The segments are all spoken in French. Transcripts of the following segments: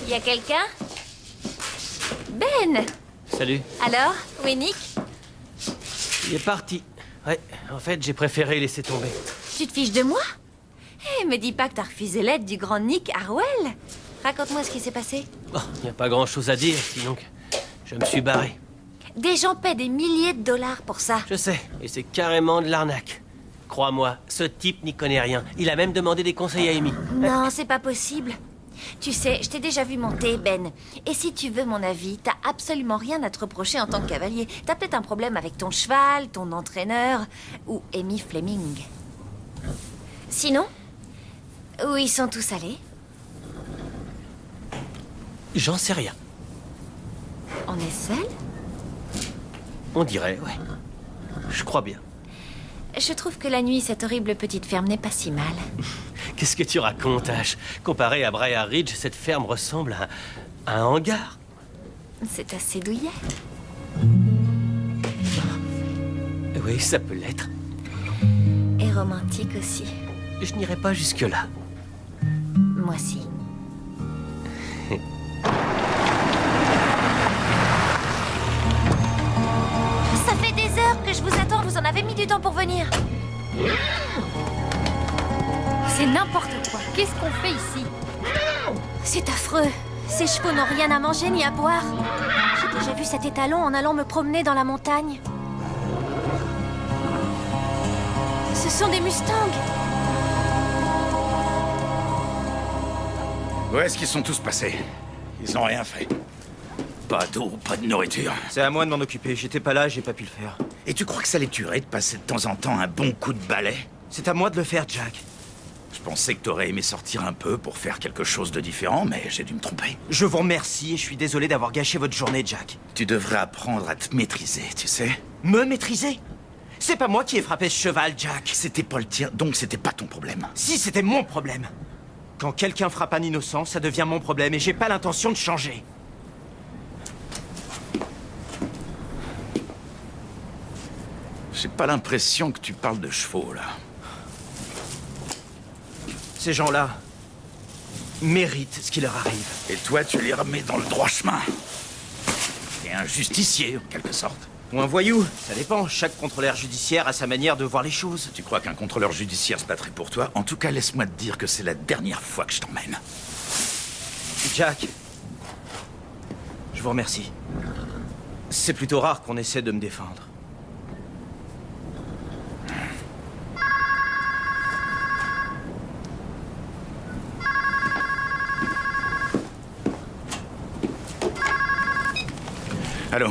Y a quelqu'un? Ben! Salut. Alors, Winnick? Il est parti. Ouais, en fait, j'ai préféré laisser tomber. Tu te fiches de moi? Eh, me dis pas que t'as refusé l'aide du grand Nick Harwell. Raconte-moi ce qui s'est passé. Bon, y a pas grand-chose à dire, sinon que je me suis barré. Des gens paient des milliers de dollars pour ça. Je sais, et c'est carrément de l'arnaque. Crois-moi, ce type n'y connaît rien. Il a même demandé des conseils à Amy. Non, c'est pas possible. Tu sais, je t'ai déjà vu monter, Ben. Et si tu veux mon avis, t'as absolument rien à te reprocher en tant que cavalier. T'as peut-être un problème avec ton cheval, ton entraîneur, ou Amy Fleming. Sinon, où ils sont tous allés? J'en sais rien. On est seuls? On dirait, ouais. Je crois bien. Je trouve que la nuit, cette horrible petite ferme n'est pas si mal. Qu'est-ce que tu racontes, Ash? Comparé à Briar Ridge, cette ferme ressemble à un hangar. C'est assez douillet. Oui, ça peut l'être. Et romantique aussi. Je n'irai pas jusque-là. Moi si. Ça fait des heures que je vous attends, vous en avez mis du temps pour venir. C'est n'importe quoi. Qu'est-ce qu'on fait ici? C'est affreux. Ces chevaux n'ont rien à manger ni à boire. J'ai déjà vu cet étalon en allant me promener dans la montagne. Ce sont des Mustangs. Où est-ce qu'ils sont tous passés? Ils ont rien fait. Pas d'eau, pas de nourriture. C'est à moi de m'en occuper. J'étais pas là, j'ai pas pu le faire. Et tu crois que ça les tuerait de passer de temps en temps un bon coup de balai? C'est à moi de le faire, Jack. Je pensais que t'aurais aimé sortir un peu pour faire quelque chose de différent, mais j'ai dû me tromper. Je vous remercie et je suis désolé d'avoir gâché votre journée, Jack. Tu devrais apprendre à te maîtriser, tu sais. Me maîtriser? C'est pas moi qui ai frappé ce cheval, Jack. C'était pas le tien, donc c'était pas ton problème. Si, c'était mon problème. Quand quelqu'un frappe un innocent, ça devient mon problème et j'ai pas l'intention de changer. J'ai pas l'impression que tu parles de chevaux, là. Ces gens-là méritent ce qui leur arrive. Et toi, tu les remets dans le droit chemin. T'es un justicier, en quelque sorte. Ou un voyou, ça dépend. Chaque contrôleur judiciaire a sa manière de voir les choses. Tu crois qu'un contrôleur judiciaire se battrait pour toi? En tout cas, laisse-moi te dire que c'est la dernière fois que je t'emmène. Jack, je vous remercie. C'est plutôt rare qu'on essaie de me défendre. Allô?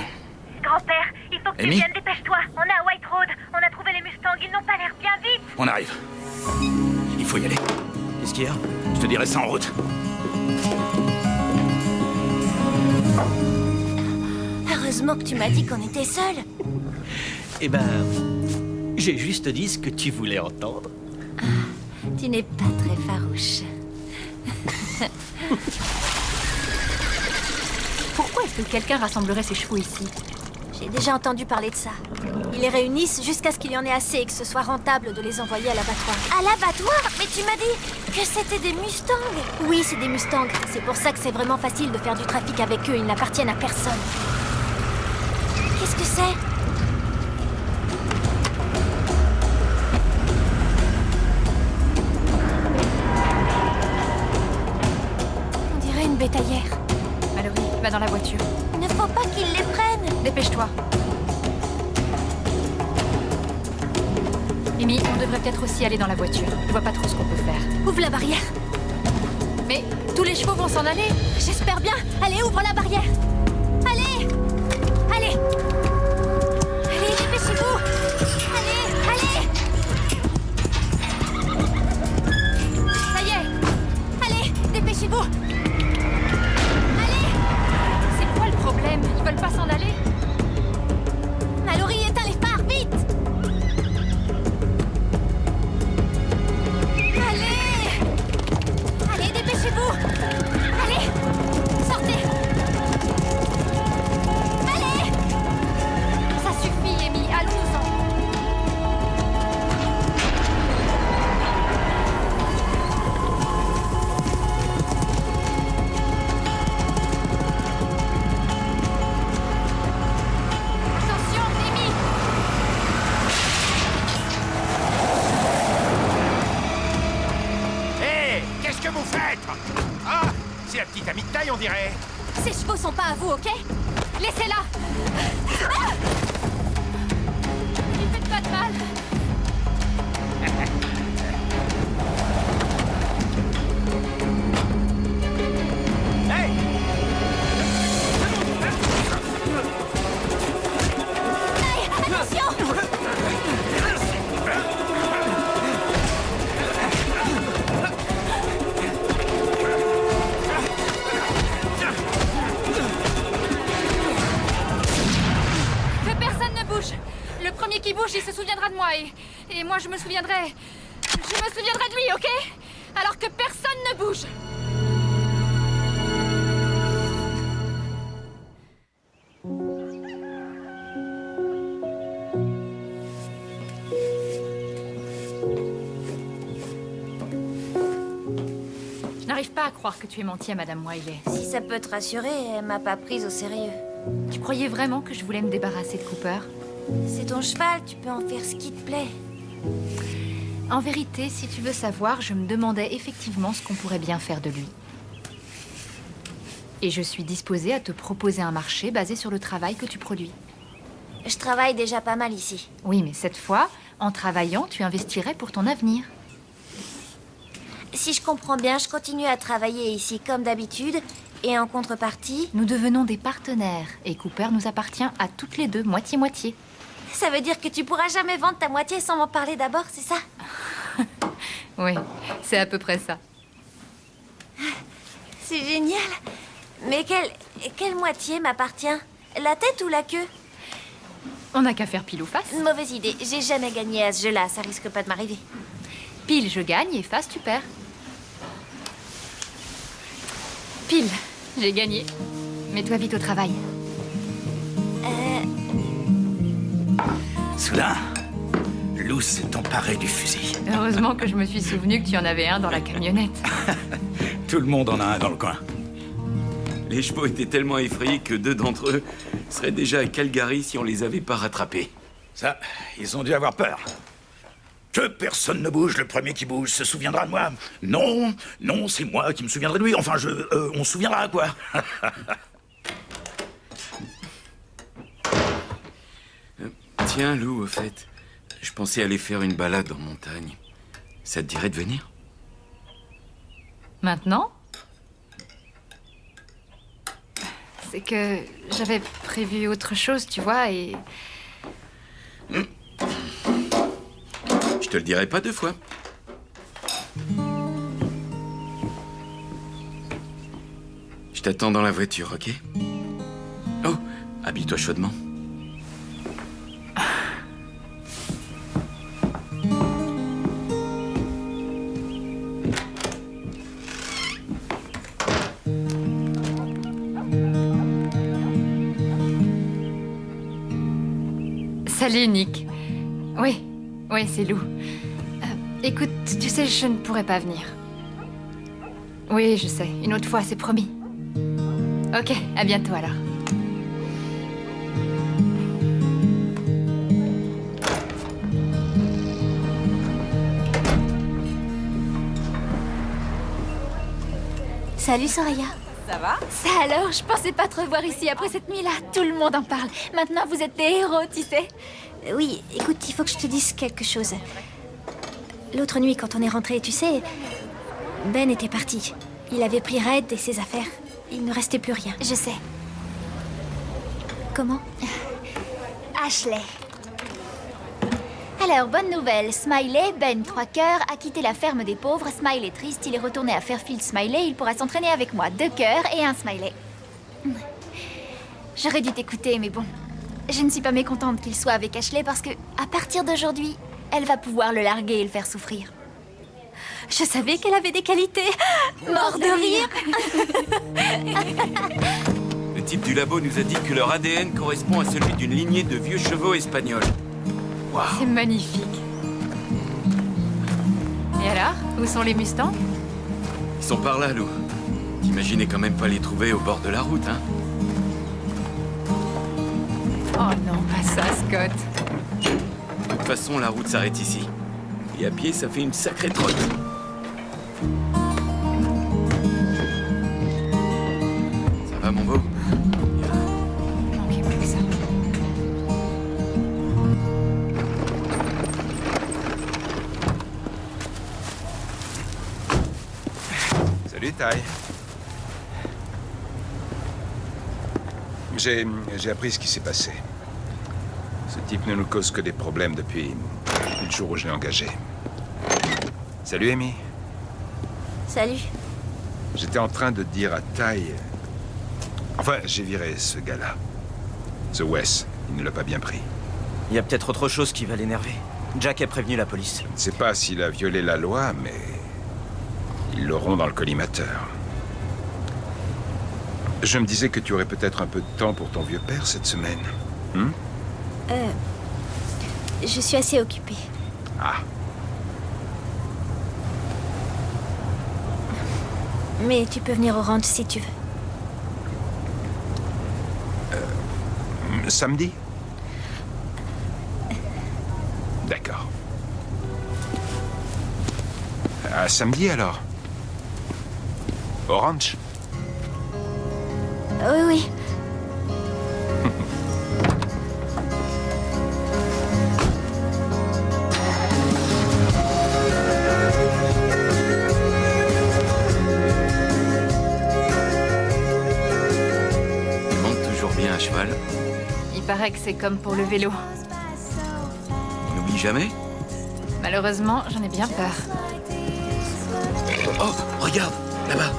Grand-père, il faut que tu Amy? viennes, dépêche-toi. On est à White Road. On a trouvé les Mustangs, ils n'ont pas l'air bien vite. On arrive. Il faut y aller. Qu'est-ce qu'il y a? Je te dirai ça en route. Heureusement que tu m'as dit qu'on était seuls. Eh ben, j'ai juste dit ce que tu voulais entendre. Tu n'es pas très farouche. Pourquoi est-ce que quelqu'un rassemblerait ses chevaux ici? J'ai déjà entendu parler de ça. Ils les réunissent jusqu'à ce qu'il y en ait assez et que ce soit rentable de les envoyer à l'abattoir. À l'abattoir? Mais tu m'as dit que c'était des Mustangs. Oui, c'est des Mustangs. C'est pour ça que c'est vraiment facile de faire du trafic avec eux. Ils n'appartiennent à personne. Qu'est-ce que c'est? On dirait une bétaillère. Mallory, va dans la voiture. Il ne faut pas qu'ils les prennent. Dépêche-toi. Amy, on devrait peut-être aussi aller dans la voiture. Je vois pas trop ce qu'on peut faire. Ouvre la barrière. Mais tous les chevaux vont s'en aller. J'espère bien. Allez, ouvre la barrière. Allez. Allez. Allez, dépêchez-vous. Allez, allez. Ça y est. Allez, dépêchez-vous. C'est quoi le problème? Ils veulent pas s'en aller? Mallory, éteins les phares, vite. Allez. Allez, dépêchez-vous. Allez. Sortez. Allez. Ça suffit, Amy. Allons-nous-en. que vous faites? Ah, c'est la petite amie de taille, on dirait. Ces chevaux sont pas à vous, ok? Laissez-la! Ne faites pas de mal. Hey! Attention! Que personne ne bouge. Le premier qui bouge, il se souviendra de moi et moi je me souviendrai. Je me souviendrai de lui, ok? Alors que personne ne bouge. Je n'arrive pas à croire que tu aies menti à Madame Wiley. Si ça peut te rassurer, elle m'a pas prise au sérieux. Tu croyais vraiment que je voulais me débarrasser de Cooper? C'est ton cheval, tu peux en faire ce qui te plaît. En vérité, si tu veux savoir, je me demandais effectivement ce qu'on pourrait bien faire de lui. Et je suis disposée à te proposer un marché basé sur le travail que tu produis. Je travaille déjà pas mal ici. Oui, mais cette fois, en travaillant, tu investirais pour ton avenir. Si je comprends bien, je continue à travailler ici comme d'habitude. Et en contrepartie, Nous devenons des partenaires et Cooper nous appartient à toutes les deux, moitié-moitié. ça veut dire que tu pourras jamais vendre ta moitié sans m'en parler d'abord, c'est ça? Oui, c'est à peu près ça. C'est génial. Mais quelle moitié m'appartient? La tête ou la queue? On n'a qu'à faire pile ou face. Mauvaise idée. J'ai jamais gagné à ce jeu-là. Ça risque pas de m'arriver. Pile, je gagne et face, tu perds. Pile, j'ai gagné. Mets-toi vite au travail. Soudain, Lou s'est emparé du fusil. Heureusement que je me suis souvenu que tu en avais un dans la camionnette. Tout le monde en a un dans le coin. Les chevaux étaient tellement effrayés que 2 d'entre eux seraient déjà à Calgary si on les avait pas rattrapés. Ça, ils ont dû avoir peur. Que personne ne bouge, le premier qui bouge se souviendra de moi. Non, non, c'est moi qui me souviendrai de lui. Enfin, on se souviendra, quoi. Tiens, Lou, au fait, je pensais aller faire une balade en montagne. Ça te dirait de venir? Maintenant? C'est que j'avais prévu autre chose, tu vois, et... Je te le dirai pas 2 fois. Je t'attends dans la voiture, ok? Oh, habille-toi chaudement. Salut, Nick. Oui, c'est Lou. Écoute, tu sais, je ne pourrais pas venir. Oui, je sais. Une autre fois, c'est promis. Ok, à bientôt alors. Salut, Soraya. Ça va? Ça alors, je pensais pas te revoir ici après cette nuit-là. Tout le monde en parle. Maintenant, vous êtes des héros, tu sais. Oui, écoute, il faut que je te dise quelque chose. L'autre nuit, quand on est rentré, tu sais, Ben était parti. Il avait pris Red et ses affaires. Il ne restait plus rien. Je sais. Comment? Ashley. Alors, bonne nouvelle. Smiley, Ben 3 cœurs, a quitté la ferme des pauvres. Smiley est triste, il est retourné à Fairfield. Smiley, il pourra s'entraîner avec moi. 2 cœurs et un Smiley. J'aurais dû t'écouter, mais bon. Je ne suis pas mécontente qu'il soit avec Ashley parce que, à partir d'aujourd'hui, elle va pouvoir le larguer et le faire souffrir. Je savais qu'elle avait des qualités. Mort de rire. Le type du labo nous a dit que leur ADN correspond à celui d'une lignée de vieux chevaux espagnols. C'est magnifique. Et alors, où sont les Mustangs? Ils sont par là, Lou. T'imaginais quand même pas les trouver au bord de la route, hein? Oh non, pas ça, Scott. De toute façon, la route s'arrête ici. Et à pied, ça fait une sacrée trotte. Salut, Ty. J'ai appris ce qui s'est passé. Ce type ne nous cause que des problèmes depuis le jour où je l'ai engagé. Salut, Amy. Salut. J'étais en train de dire à Ty... Enfin, j'ai viré ce gars-là. Ce Wes. Il ne l'a pas bien pris. Il y a peut-être autre chose qui va l'énerver. Jack a prévenu la police. Je ne sais pas s'il a violé la loi, mais... ils l'auront dans le collimateur. Je me disais que tu aurais peut-être un peu de temps pour ton vieux père cette semaine. Je suis assez occupée. Ah, Mais tu peux venir au ranch si tu veux. samedi? D'accord. À samedi alors? Au ranch? Oui, oui. Il monte toujours bien à cheval. Il paraît que c'est comme pour le vélo. On n'oublie jamais. Malheureusement, j'en ai bien peur. Oh, regarde, là-bas.